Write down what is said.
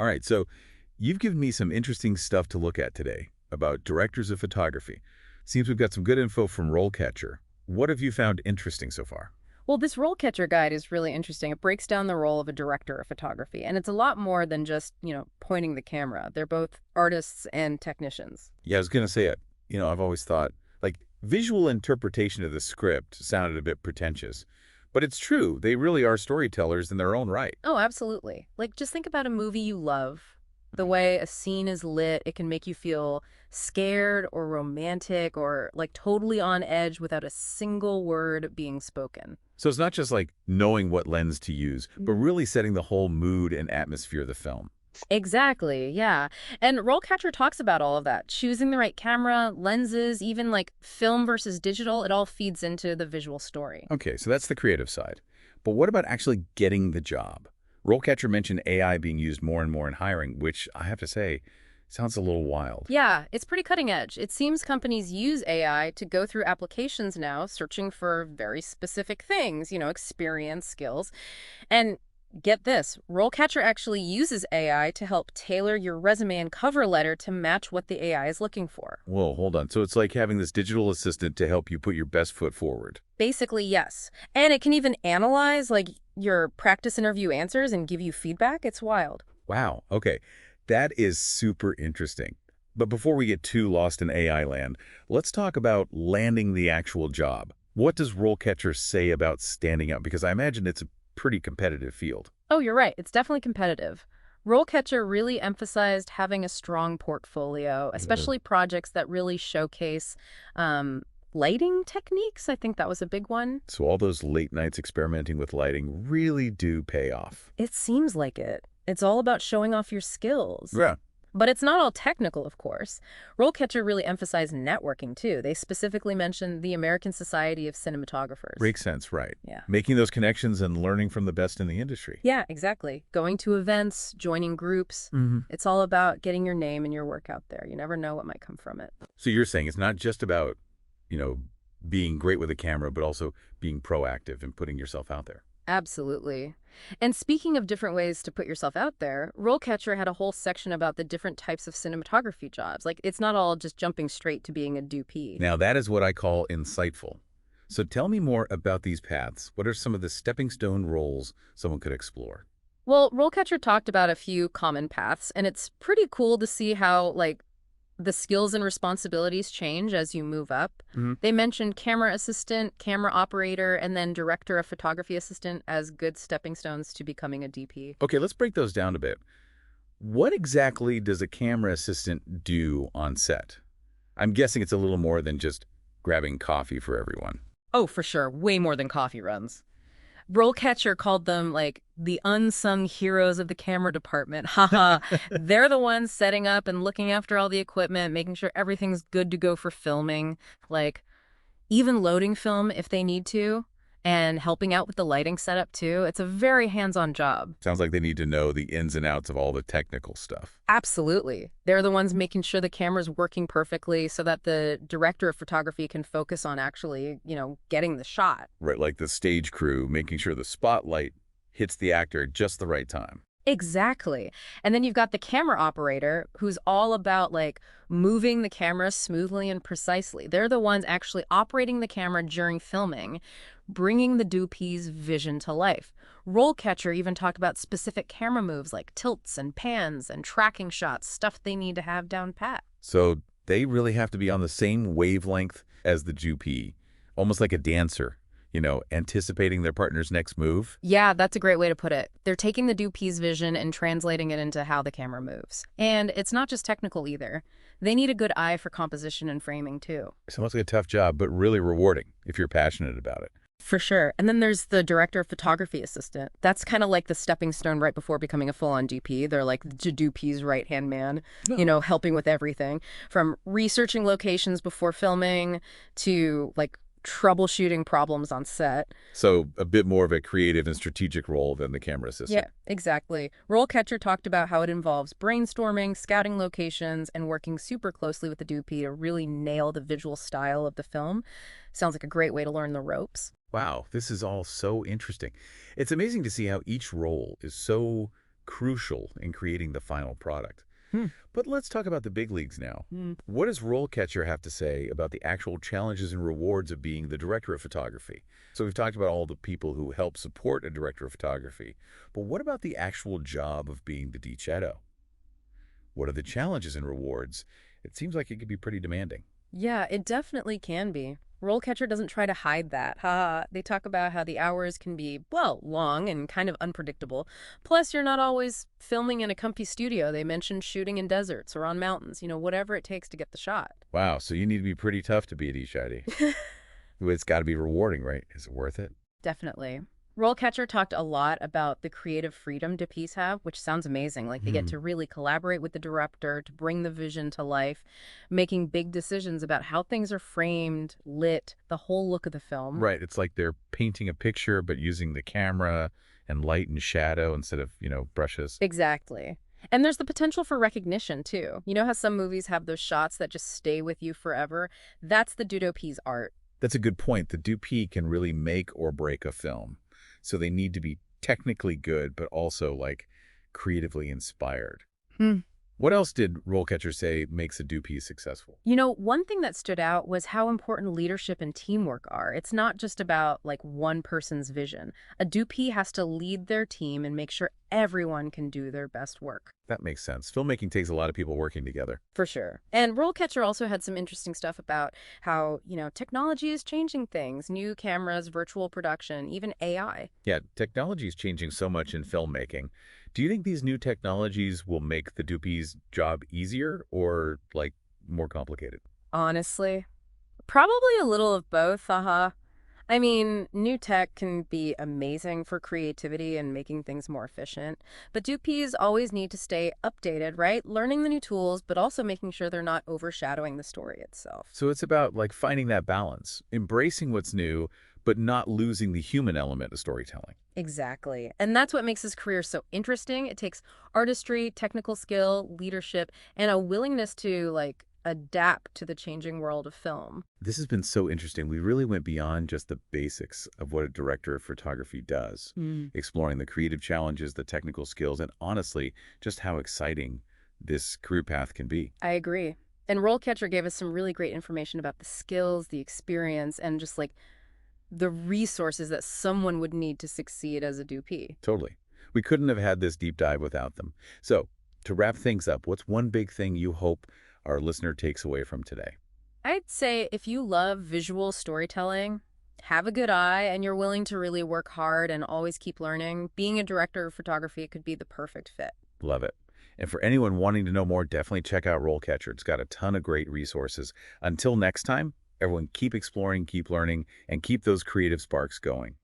All right, so you've given me some interesting stuff to look at today about directors of photography. Seems we've got some good info from RoleCatcher. What have you found interesting so far? Well, this RoleCatcher guide is really interesting. It breaks down the role of a director of photography, and it's a lot more than just, pointing the camera. They're both artists and technicians. Yeah, I was going to say it. I've always thought, like, visual interpretation of the script sounded a bit pretentious. But it's true. They really are storytellers in their own right. Oh, absolutely. Like, just think about a movie you love. The way a scene is lit, it can make you feel scared or romantic or like totally on edge without a single word being spoken. So it's not just like knowing what lens to use, but really setting the whole mood and atmosphere of the film. Exactly, yeah. And Rollcatcher talks about all of that. Choosing the right camera, lenses, even like film versus digital, it all feeds into the visual story. Okay, so that's the creative side. But what about actually getting the job? RoleCatcher mentioned AI being used more and more in hiring, which I have to say sounds a little wild. Yeah, it's pretty cutting edge. It seems companies use AI to go through applications now, searching for very specific things, experience, skills. And get this, Rollcatcher actually uses AI to help tailor your resume and cover letter to match what the AI is looking for. Whoa, hold on. So it's like having this digital assistant to help you put your best foot forward. Basically, yes. And it can even analyze like your practice interview answers and give you feedback. It's wild. Wow, okay. That is super interesting. But before we get too lost in AI land, let's talk about landing the actual job. What does RoleCatcher say about standing out? Because I imagine it's a pretty competitive field. Oh, you're right. It's definitely competitive. Rollcatcher really emphasized having a strong portfolio, especially projects that really showcase lighting techniques. I think that was a big one. So all those late nights experimenting with lighting really do pay off. It seems like it. It's all about showing off your skills. Yeah. But it's not all technical, of course. Rollcatcher really emphasized networking, too. They specifically mentioned the American Society of Cinematographers. Makes sense, right. Yeah. Making those connections and learning from the best in the industry. Yeah, exactly. Going to events, joining groups. It's all about getting your name and your work out there. You never know what might come from it. So you're saying it's not just about, being great with a camera, but also being proactive and putting yourself out there. Absolutely. And speaking of different ways to put yourself out there, Rollcatcher had a whole section about the different types of cinematography jobs. Like, it's not all just jumping straight to being a DP. Now, that is what I call insightful. So tell me more about these paths. What are some of the stepping stone roles someone could explore? Well, Rollcatcher talked about a few common paths, and it's pretty cool to see how, like, the skills and responsibilities change as you move up. They mentioned camera assistant, camera operator, and then director of photography assistant as good stepping stones to becoming a DP. Okay, let's break those down a bit. What exactly does a camera assistant do on set? I'm guessing it's a little more than just grabbing coffee for everyone. Oh, for sure. Way more than coffee runs. Rollcatcher called them like the unsung heroes of the camera department. Haha. They're the ones setting up and looking after all the equipment, making sure everything's good to go for filming, like even loading film if they need to, and helping out with the lighting setup too. It's a very hands-on job. Sounds like they need to know the ins and outs of all the technical stuff. Absolutely. They're the ones making sure the camera's working perfectly so that the director of photography can focus on actually, getting the shot. Right, like the stage crew, making sure the spotlight hits the actor at just the right time. Exactly. And then you've got the camera operator who's all about like moving the camera smoothly and precisely. They're the ones actually operating the camera during filming, bringing the DOP's vision to life. Rollcatcher even talked about specific camera moves like tilts and pans and tracking shots, stuff they need to have down pat. So they really have to be on the same wavelength as the DP, almost like a dancer. Anticipating their partner's next move. Yeah, that's a great way to put it. They're taking the DOP's vision and translating it into how the camera moves. And it's not just technical either. They need a good eye for composition and framing too. Sounds like a tough job, but really rewarding if you're passionate about it. For sure. And then there's the director of photography assistant. That's kind of like the stepping stone right before becoming a full-on DP. They're like the DOP's right-hand man, helping with everything from researching locations before filming to like troubleshooting problems on set. So a bit more of a creative and strategic role than the camera assistant. Yeah, exactly. Rollcatcher talked about how it involves brainstorming, scouting locations, and working super closely with the DP to really nail the visual style of the film. Sounds like a great way to learn the ropes. Wow, this is all so interesting. It's amazing to see how each role is so crucial in creating the final product. Hmm. But let's talk about the big leagues now. Hmm. What does RoleCatcher have to say about the actual challenges and rewards of being the director of photography? So we've talked about all the people who help support a director of photography, but what about the actual job of being the DChateau? What are the challenges and rewards? It seems like it could be pretty demanding. Yeah, it definitely can be. RoleCatcher doesn't try to hide that. Ha! They talk about how the hours can be, well, long and kind of unpredictable. Plus, you're not always filming in a comfy studio. They mentioned shooting in deserts or on mountains, whatever it takes to get the shot. Wow, so you need to be pretty tough to be a DChateau. It's got to be rewarding, right? Is it worth it? Definitely. RoleCatcher talked a lot about the creative freedom DPs have, which sounds amazing. Like they get to really collaborate with the director to bring the vision to life, making big decisions about how things are framed, lit, the whole look of the film. Right, it's like they're painting a picture, but using the camera and light and shadow instead of, brushes. Exactly. And there's the potential for recognition, too. You know how some movies have those shots that just stay with you forever? That's the DP's art. That's a good point. The DP can really make or break a film. So they need to be technically good, but also, like, creatively inspired. Hmm. What else did RoleCatcher say makes a DP successful? One thing that stood out was how important leadership and teamwork are. It's not just about, like, one person's vision. A DP has to lead their team and make sure everyone can do their best work. That makes sense. Filmmaking takes a lot of people working together. For sure. And RoleCatcher also had some interesting stuff about how, technology is changing things. New cameras, virtual production, even AI. Yeah, technology is changing so much in filmmaking. Do you think these new technologies will make the DP's job easier or, like, more complicated? Honestly, probably a little of both, I mean, new tech can be amazing for creativity and making things more efficient, but DPs always need to stay updated, right? Learning the new tools, but also making sure they're not overshadowing the story itself. So it's about, like, finding that balance, embracing what's new, but not losing the human element of storytelling. Exactly. And that's what makes his career so interesting. It takes artistry, technical skill, leadership, and a willingness to, like, adapt to the changing world of film. This has been so interesting. We really went beyond just the basics of what a director of photography does, exploring the creative challenges, the technical skills, and honestly, just how exciting this career path can be. I agree. And RoleCatcher gave us some really great information about the skills, the experience, and just like the resources that someone would need to succeed as a DP. Totally. We couldn't have had this deep dive without them. So, to wrap things up, what's one big thing you hope our listener takes away from today? I'd say if you love visual storytelling, have a good eye, and you're willing to really work hard and always keep learning, being a director of photography could be the perfect fit. Love it. And for anyone wanting to know more, definitely check out RoleCatcher. It's got a ton of great resources. Until next time, everyone keep exploring, keep learning, and keep those creative sparks going.